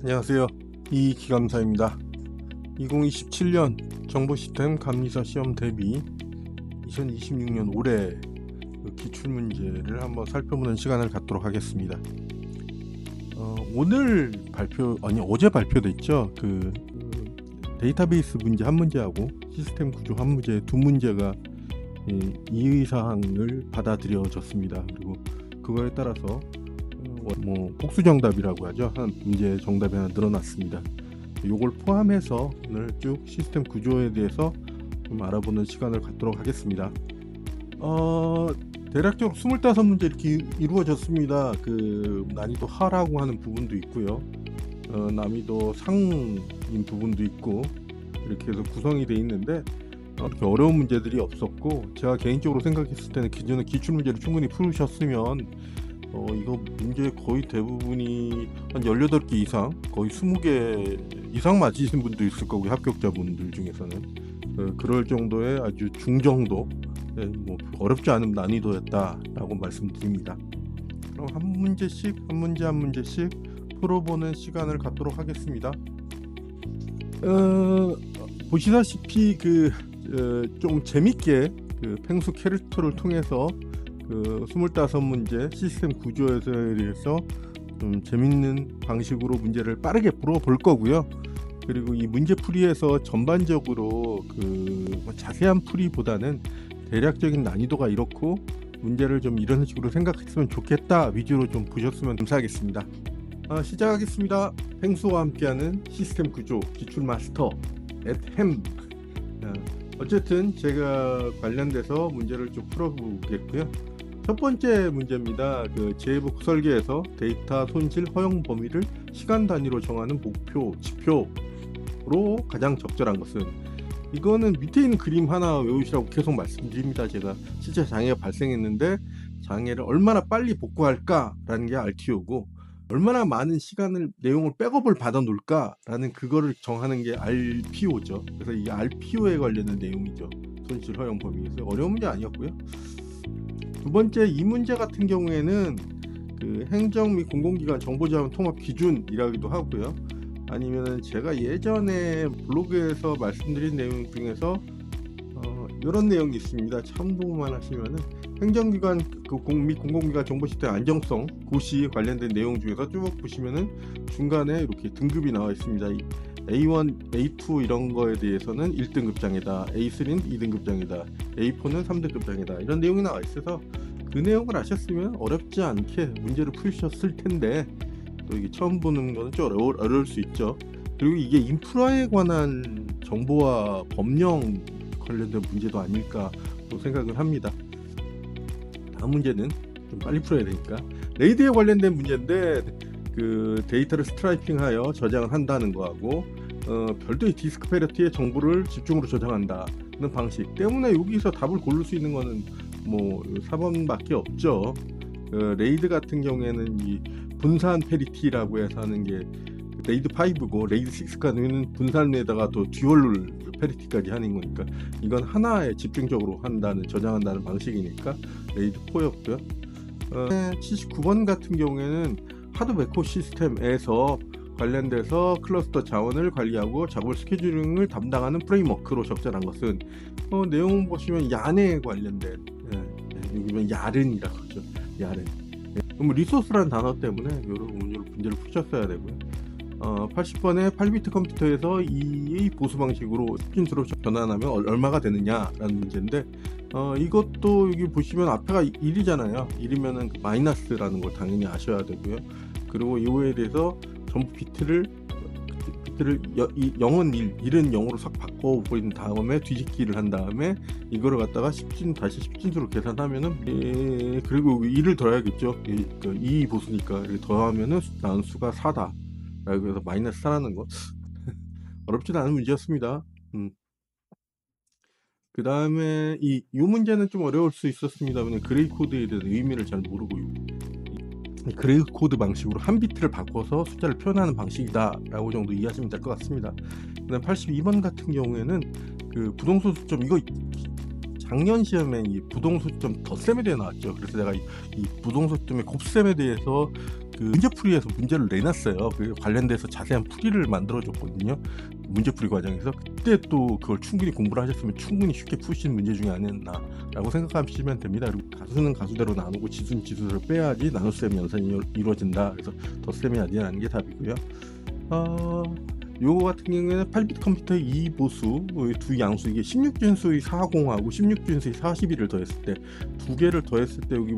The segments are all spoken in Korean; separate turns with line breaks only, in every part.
안녕하세요. 이기감사입니다. 2027년 정보시스템 감리사 시험 대비 2026년 올해 기출문제를 한번 살펴보는 시간을 갖도록 하겠습니다. 오늘 어제 발표됐죠. 데이터베이스 문제 한 문제하고 시스템 구조 한 문제, 두 문제가 이의사항을 받아들여졌습니다. 그리고 그거에 따라서 복수 정답이라고 하죠. 한 문제 정답이 하나 늘어났습니다. 이걸 포함해서 오늘 쭉 시스템 구조에 대해서 좀 알아보는 시간을 갖도록 하겠습니다. 대략적으로 25문제 이렇게 이루어졌습니다. 난이도 하라고 하는 부분도 있고요. 난이도 상인 부분도 있고 이렇게 해서 구성이 되어 있는데 그렇게 어려운 문제들이 없었고, 제가 개인적으로 생각했을 때는 기존의 기출문제를 충분히 풀으셨으면 이거 문제 거의 대부분이 한 18개 이상, 거의 20개 이상 맞으신 분도 있을 거고요. 합격자분들 중에서는 그럴 정도의 아주 중정도, 어렵지 않은 난이도였다라고 말씀드립니다. 그럼 한 문제씩 풀어보는 시간을 갖도록 하겠습니다. 보시다시피 좀 재밌게 펭수 캐릭터를 통해서 25문제 시스템 구조에 대해서 좀 재밌는 방식으로 문제를 빠르게 풀어볼 거고요. 그리고 이 문제 풀이에서 전반적으로 자세한 풀이보다는 대략적인 난이도가 이렇고 문제를 좀 이런 식으로 생각했으면 좋겠다 위주로 좀 보셨으면 감사하겠습니다. 시작하겠습니다. 펭수와 함께하는 시스템 구조 기출 마스터 @햄. 어쨌든 제가 관련돼서 문제를 좀 풀어보겠고요. 첫 번째 문제입니다. 제복 설계에서 데이터 손실 허용 범위를 시간 단위로 정하는 목표 지표로 가장 적절한 것은, 이거는 밑에 있는 그림 하나 외우시라고 계속 말씀드립니다. 제가 실제 장애가 발생했는데 장애를 얼마나 빨리 복구할까라는 게 RTO고, 얼마나 많은 시간을 내용을 백업을 받아 놓을까라는 그거를 정하는 게 RPO죠. 그래서 이게 RPO에 관련된 내용이죠. 손실 허용 범위에서 어려운 문제 아니었고요. 두 번째, 이 문제 같은 경우에는 행정 및 공공기관 정보자원 통합 기준이라기도 하고요. 아니면 제가 예전에 블로그에서 말씀드린 내용 중에서 이런 내용이 있습니다. 참고만 하시면은 행정기관 및 공공기관 정보시스템 안정성 고시 관련된 내용 중에서 쭉 보시면은 중간에 이렇게 등급이 나와 있습니다. A1, A2 이런 거에 대해서는 1등급 장애다, A3는 2등급 장애다, A4는 3등급 장애다, 이런 내용이 나와 있어서 그 내용을 아셨으면 어렵지 않게 문제를 풀으셨을 텐데, 또 이게 처음 보는 거는 좀 어려울 수 있죠. 그리고 이게 인프라에 관한 정보와 법령 관련된 문제도 아닐까 또 생각을 합니다. 다음 문제는 좀 빨리 풀어야 되니까, 레이드에 관련된 문제인데 데이터를 스트라이핑하여 저장을 한다는 거하고 별도의 디스크 패러티의 정보를 집중으로 저장한다는 방식 때문에 여기서 답을 고를 수 있는 거는 4번밖에 없죠. 레이드 같은 경우에는 이 분산 패리티라고 해서 하는 게 레이드 5고 레이드 6까지는 분산에다가 또 듀얼 패리티까지 하는 거니까 이건 하나에 집중적으로 저장한다는 방식이니까 레이드 4였고요. 79번 같은 경우에는 하드 베코 시스템에서 관련돼서 클러스터 자원을 관리하고 작업 스케줄링을 담당하는 프레임워크로 적절한 것은, 내용 보시면 얀에 관련된, 여기면 야른이라고 하죠. 야른. 리소스라는 단어 때문에 이런 문제를 푸셨어야 되고요. 80번에 8비트 컴퓨터에서 이 보수 방식으로 스핀수로 전환하면 얼마가 되느냐라는 문제인데, 이것도 여기 보시면 앞에가 1이잖아요. 1이면은 마이너스라는 걸 당연히 아셔야 되고요. 그리고 이거에 대해서 전부 비트를 0은 1은 0으로 싹 바꿔버린 다음에 뒤집기를 한 다음에 이거를 갖다가 다시 10진수로 계산하면은, 그리고 2를 더해야겠죠. 이 보수니까 이렇게 더하면은 나온 수가 4다. 그래서 마이너스 4라는 거 어렵지도 않은 문제였습니다. 그 다음에 이 문제는 좀 어려울 수 있었습니다. 왜냐면 그레이 코드에 대한 의미를 잘 모르고 그레이 코드 방식으로 한 비트를 바꿔서 숫자를 표현하는 방식이다 라고 정도 이해하시면 될 것 같습니다. 그 다음 82번 같은 경우에는 부동소 수점, 이거 작년 시험에 이 부동소점 덧셈에 대해 나왔죠. 그래서 내가 이 부동소점의 곱셈에 대해서 그 문제풀이에서 문제를 내놨어요. 그 관련돼서 자세한 풀이를 만들어줬거든요. 문제풀이 과정에서 그때 또 그걸 충분히 공부를 하셨으면 충분히 쉽게 푸신 문제 중에 아니었나라고 생각하시면 됩니다. 그리고 가수는 가수대로 나누고 지수는 지수대로 빼야지 나눗셈 연산이 이루어진다. 그래서 덧셈이 아니라는 게 답이고요. 요거 같은 경우에는 8비트 컴퓨터의 이 보수 두 양수, 이게 16진수의 40하고 16진수의 41을 더했을 때, 두 개를 더했을 때 여기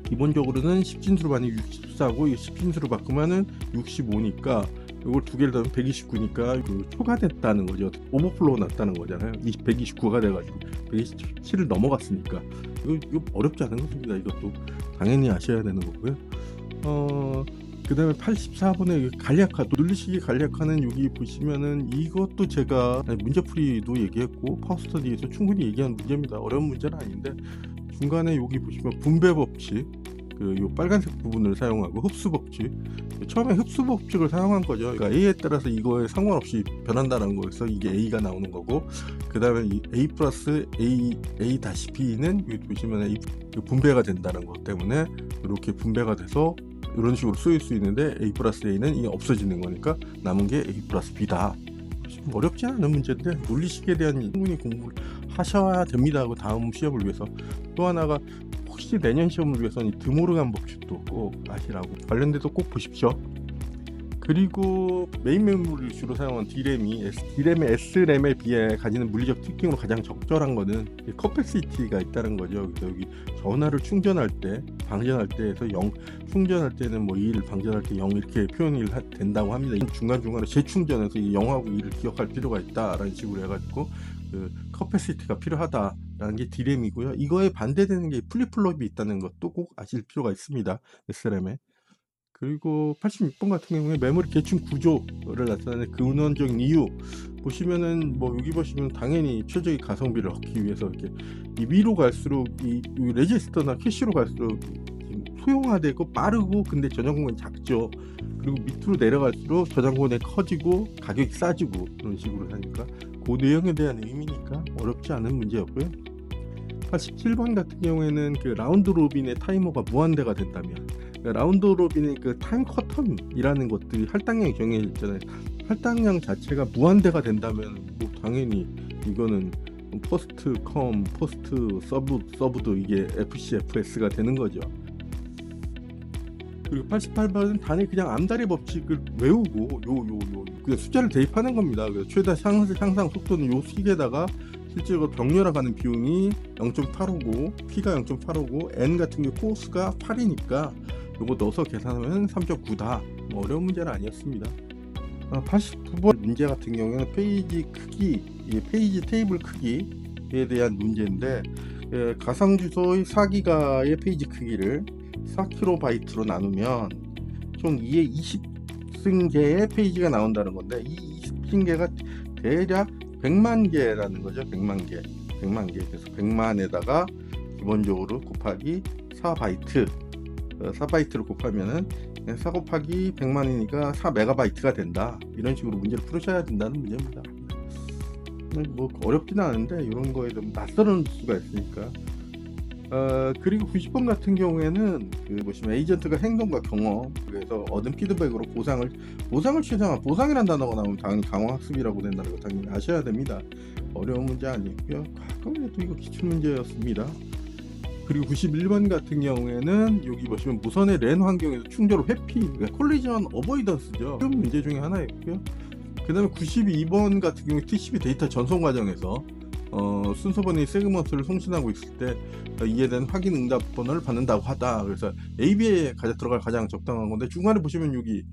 기본적으로는 10진수로 받으면 64고 10진수로 바꾸면은 65니까 이걸 두 개를 더하면 129니까 그 초과됐다는 거죠. 오버플로우 났다는 거잖아요. 129가 돼가지고 127을 넘어갔으니까 이거 어렵지 않은 것입니다. 이것도 당연히 아셔야 되는 거고요. 그 다음에 84번의 간략화, 눌리시기 간략화는 여기 보시면은 이것도 제가 문제풀이도 얘기했고 파워스터디에서 충분히 얘기한 문제입니다. 어려운 문제는 아닌데 중간에 여기 보시면 분배 법칙, 요 빨간색 부분을 사용하고 흡수 법칙, 처음에 흡수 법칙을 사용한 거죠. 그러니까 A에 따라서 이거에 상관없이 변한다는 거에서 이게 A가 나오는 거고, 그 다음에 A 플러스 A 다시 B는 여기 보시면 A 분배가 된다는 것 때문에 이렇게 분배가 돼서 이런 식으로 쓰일 수 있는데 A 플러스 A는 이게 없어지는 거니까 남은 게 A 플러스 B다. 어렵지 않은 문제인데 논리식에 대한 충분히 공부를 하셔야 됩니다. 그 다음 시험을 위해서. 또 하나가 혹시 내년 시험을 위해서는 드모르간 법칙도 꼭 아시라고, 관련돼서 꼭 보십시오. 그리고 메인 메모리를 주로 사용한 D램이 S램에 비해 가지는 물리적 특징으로 가장 적절한 거는 커패시티가 있다는 거죠. 그래서 여기 전화를 충전할 때, 방전할 때에서 0, 충전할 때는 뭐 1, 방전할 때 0 이렇게 표현이 된다고 합니다. 중간중간에 재충전해서 이 0하고 2를 기억할 필요가 있다라는 식으로 해가지고 그 커패시티가 필요하다라는 게 D램이고요. 이거에 반대되는 게 플립플롭이 있다는 것도 꼭 아실 필요가 있습니다. S램에. 그리고 86번 같은 경우에 메모리 계층 구조를 나타내는 근원적인 이유 보시면은, 뭐 여기 보시면 당연히 최적의 가성비를 얻기 위해서 이렇게 이 위로 갈수록 이 레지스터나 캐시로 갈수록 소형화되고 빠르고, 근데 저장 공간이 작죠. 그리고 밑으로 내려갈수록 저장 공간이 커지고 가격이 싸지고, 그런 식으로 하니까 그 내용에 대한 의미니까 어렵지 않은 문제였고요. 87번 같은 경우에는 그 라운드 로빈의 타이머가 무한대가 된다면, 라운드 로빈의 그 타임 커텀이라는 것들이 할당량이 정해져 있잖아요. 할당량 자체가 무한대가 된다면 뭐 당연히 이거는 포스트 컴, 포스트 서브도 이게 FC, FS가 되는 거죠. 그리고 88번은 단위 그냥 암다리 법칙을 외우고 그냥 숫자를 대입하는 겁니다. 그래서 최다 향상 속도는 요 식에다가 실제로 병렬화가는 비용이 0.85고 P가 0.85고 N 같은 게 코스가 8이니까 요거 넣어서 계산하면 3.9다. 뭐 어려운 문제는 아니었습니다. 89번 문제 같은 경우에는 페이지 크기, 페이지 테이블 크기에 대한 문제인데, 가상주소의 4기가의 페이지 크기를 4kB로 나누면 총 2의 20승계의 페이지가 나온다는 건데, 이 20승계가 대략 100만 개라는 거죠. 100만 개. 그래서 100만에다가 기본적으로 곱하기 4바이트를 곱하면은 4 곱하기 100만이니까 4메가바이트가 된다. 이런 식으로 문제를 풀으셔야 된다는 문제입니다. 뭐 어렵지는 않은데 이런 거에 좀 낯설은 수가 있으니까. 그리고 90번 같은 경우에는 보시면 에이전트가 행동과 경험, 그래서 얻은 피드백으로 보상을 취상한, 보상이란 단어가 나오면 당연히 강화학습이라고 된다는 거 당연히 아셔야 됩니다. 어려운 문제 아니고요. 가끔이라도 이거 기출문제였습니다. 그리고 91번 같은 경우에는 여기 보시면 무선의 랜 환경에서 충돌 회피, 그러니까 콜리전 어보이던스죠. 그 문제 중에 하나였고요. 그 다음에 92번 같은 경우 TCP 데이터 전송 과정에서 순서번호의 세그먼트를 송신하고 있을 때 이에 대한 확인 응답 번호를 받는다고 하다. 그래서 AB에 들어갈 가장 적당한 건데, 중간에 보시면 여기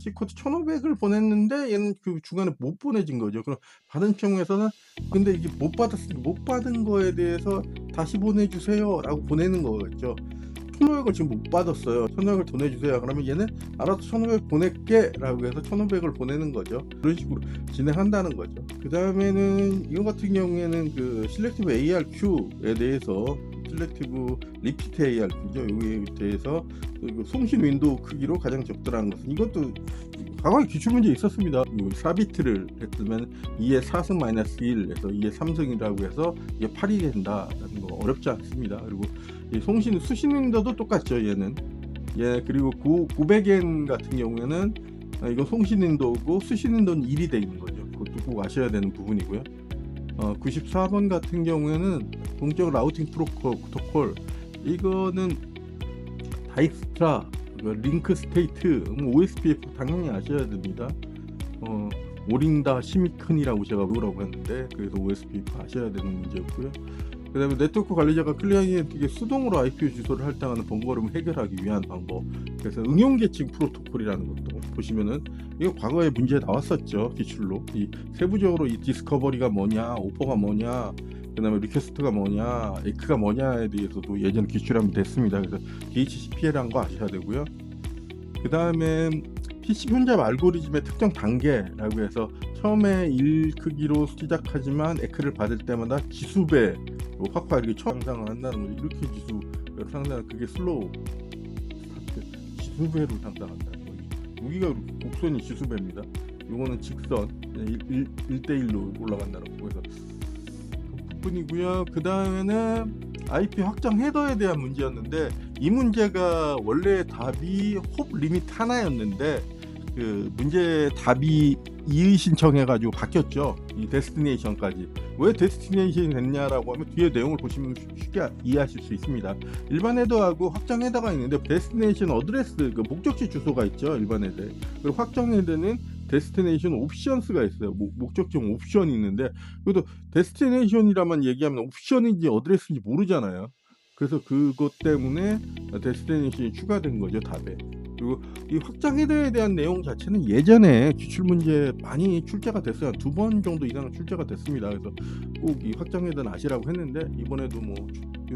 C코드 1500을 보냈는데 얘는 그 중간에 못 보내진 거죠. 그럼 받은 경우에서는 근데 이게 못 받은 거에 대해서 다시 보내주세요 라고 보내는 거겠죠. 1500을 지금 못 받았어요. 1500을 더 내주세요. 그러면 얘는 알아서 1500 보낼게 라고 해서 1500을 보내는 거죠. 그런 식으로 진행한다는 거죠. 그 다음에는 이거 같은 경우에는 그 실렉티브 ARQ에 대해서, 실렉티브 리피트 ARQ죠. 여기에 대해서 송신 윈도우 크기로 가장 적절한 것은, 이것도 과거에 기출문제 있었습니다. 4비트를 했으면 2의 4승 마이너스 1에서 2의 3승이라고 해서 이게 8이 된다라는 거 어렵지 않습니다. 그리고 이 수신 윈도우도 똑같죠. 얘는 예, 그리고 900엔 같은 경우에는 이거 송신윈도우고 수신윈도우는 1이 돼 있는 거죠. 그것도 꼭 아셔야 되는 부분이고요. 94번 같은 경우에는 동적 라우팅 프로토콜, 이거는 다익스트라, 링크 스테이트, OSPF 당연히 아셔야 됩니다. 오링다 시미큰이라고 제가 외우라고 했는데, 그래서 OSPF 아셔야 되는 문제였고요. 그 다음에 네트워크 관리자가 클리언트에게 수동으로 IP 주소를 할당하는 번거로움을 해결하기 위한 방법, 그래서 응용계층 프로토콜이라는 것도 보시면은 이거 과거에 문제 나왔었죠. 기출로 이 세부적으로 이 디스커버리가 뭐냐, 오퍼가 뭐냐, 그 다음에 리퀘스트가 뭐냐, 에크가 뭐냐에 대해서도 예전 기출이 한번 됐습니다. 그래서 DHCP라는 거 아셔야 되고요. 그 다음에 PC 혼잡 알고리즘의 특정 단계라고 해서 처음에 1 크기로 시작하지만 에크를 받을 때마다 지수배 확화 이렇게 상상을 한다는 거죠. 이렇게 지수배로 상상, 그게 슬로우 스타트 지수배로 상상한다는 거죠. 여기가 곡선이 지수배입니다. 요거는 직선 1대1로 올라간다는 거. 그래서 그 부분이고요. 그 다음에는 IP 확장 헤더에 대한 문제였는데, 이 문제가 원래 답이 홉 리미트 하나였는데 그 문제 답이 이의 신청해가지고 바뀌었죠. 이 데스티네이션까지. 왜 데스티네이션이 됐냐라고 하면 뒤에 내용을 보시면 쉽게 이해하실 수 있습니다. 일반 헤더하고 확장 헤더가 있는데, 데스티네이션 어드레스, 그 목적지 주소가 있죠, 일반 헤더에. 그리고 확장 헤더는 데스티네이션 옵션스가 있어요. 목적지 옵션이 있는데, 그래도 데스티네이션이라만 얘기하면 옵션인지 어드레스인지 모르잖아요. 그래서 그것 때문에 데스티네이션이 추가된 거죠, 답에. 그리고 이 확장 헤더에 대한 내용 자체는 예전에 기출 문제 많이 출제가 됐어요. 2번 정도 이상 출제가 됐습니다. 그래서 꼭 이 확장 헤더는 아시라고 했는데, 이번에도 뭐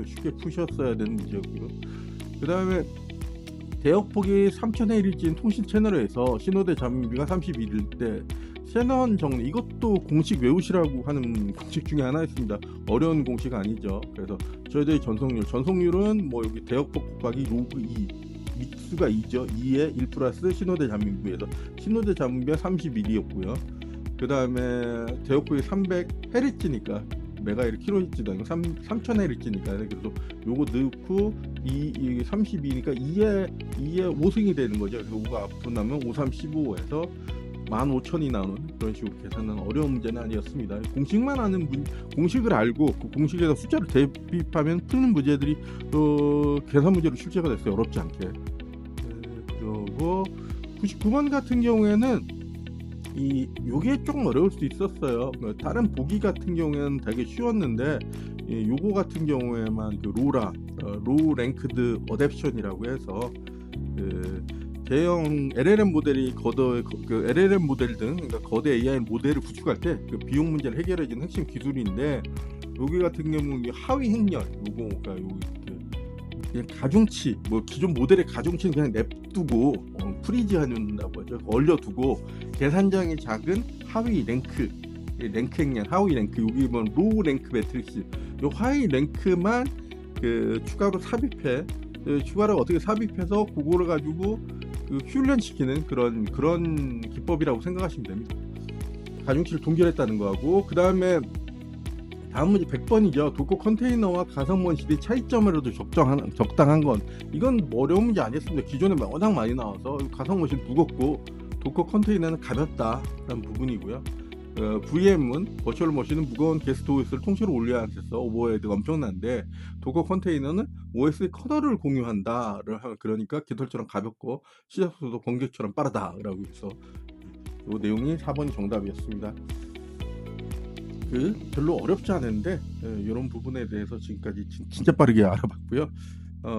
쉽게 푸셨어야 되는 문제였고요. 그 다음에 대역폭이 3000회 1일진 통신 채널에서 신호대 잠비가 31일 때 셰넌 정리, 이것도 공식 외우시라고 하는 공식 중에 하나였습니다. 어려운 공식 아니죠. 그래서 저희들의 전송률은 뭐 여기 대역폭 곱하기 로그 2, 믹스가 2죠. 2에 1 플러스 신호대 잠비에서 신호대 잠비가 31이었고요. 그 다음에 대역폭이 300Hz니까 메가헤르 킬로헤르츠도 아니고 3000Hz니까, 그래서 요거 넣고 이 32니까 2에 5승이 되는 거죠. 그래서 5가 앞으로 나면 5, 3, 15에서 15,000이 나오는 그런 식으로 계산은 어려운 문제는 아니었습니다. 공식만 아는 공식을 알고 그 공식에서 숫자를 대입하면 푸는 문제들이 계산 문제로 출제가 됐어요. 어렵지 않게. 그리고 99번 같은 경우에는 요게 조금 어려울 수 있었어요. 다른 보기 같은 경우에는 되게 쉬웠는데, 요거 같은 경우에만 그 로우 랭크드 어댑션이라고 해서 대형 LLM 모델이 그 LLM 모델 등, 그러니까 거대 AI 모델을 구축할 때 그 비용 문제를 해결해주는 핵심 기술인데, 여기 같은 경우는 하위 행렬, 요거가 그냥 가중치, 뭐 기존 모델의 가중치는 그냥 냅두고 프리즈 한다고 하죠. 얼려두고 계산장이 작은 하위 랭크 행렬, 하위 랭크, 여기 뭐 로우 랭크 매트릭스, 요 하위 랭크만 그 추가로 삽입해, 추가로 어떻게 삽입해서 그거를 가지고 그 훈련시키는 그런 기법이라고 생각하시면 됩니다. 가중치를 동결했다는 거하고, 그 다음에 다음 문제 100번이죠. 도커 컨테이너와 가상 원실의 차이점으로도 적당한 건, 이건 어려운 문제 아니었습니다. 기존에 워낙 많이 나와서 가상 원실 무겁고 도커 컨테이너는 가볍다라는 부분이고요. VM은 버추얼 머신은 무거운 게스트 OS를 통째로 올려야 해서 오버헤드가 엄청난데, 도커 컨테이너는 OS 커널을 공유한다. 그러니까 깃털처럼 가볍고 시작 속도 번개처럼 빠르다라고 해서 이 내용이 4번이 정답이었습니다. 별로 어렵지 않은데 이런 부분에 대해서 지금까지 진짜 빠르게 알아봤고요.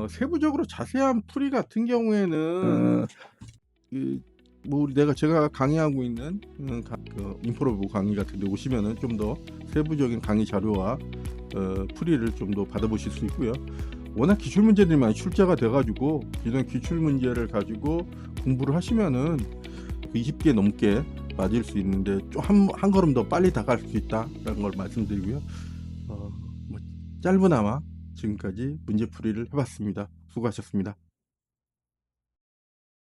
세부적으로 자세한 풀이 같은 경우에는 뭐 제가 강의하고 있는 인프로브 강의 같은 데 오시면은 좀 더 세부적인 강의 자료와 풀이를 좀 더 받아보실 수 있고요. 워낙 기출 문제들이 많이 출제가 돼가지고 기존 기출 문제를 가지고 공부를 하시면은 20개 넘게 맞을 수 있는데 좀 한 걸음 더 빨리 다가갈 수 있다라는 걸 말씀드리고요. 뭐 짧으나마 지금까지 문제풀이를 해봤습니다. 수고하셨습니다.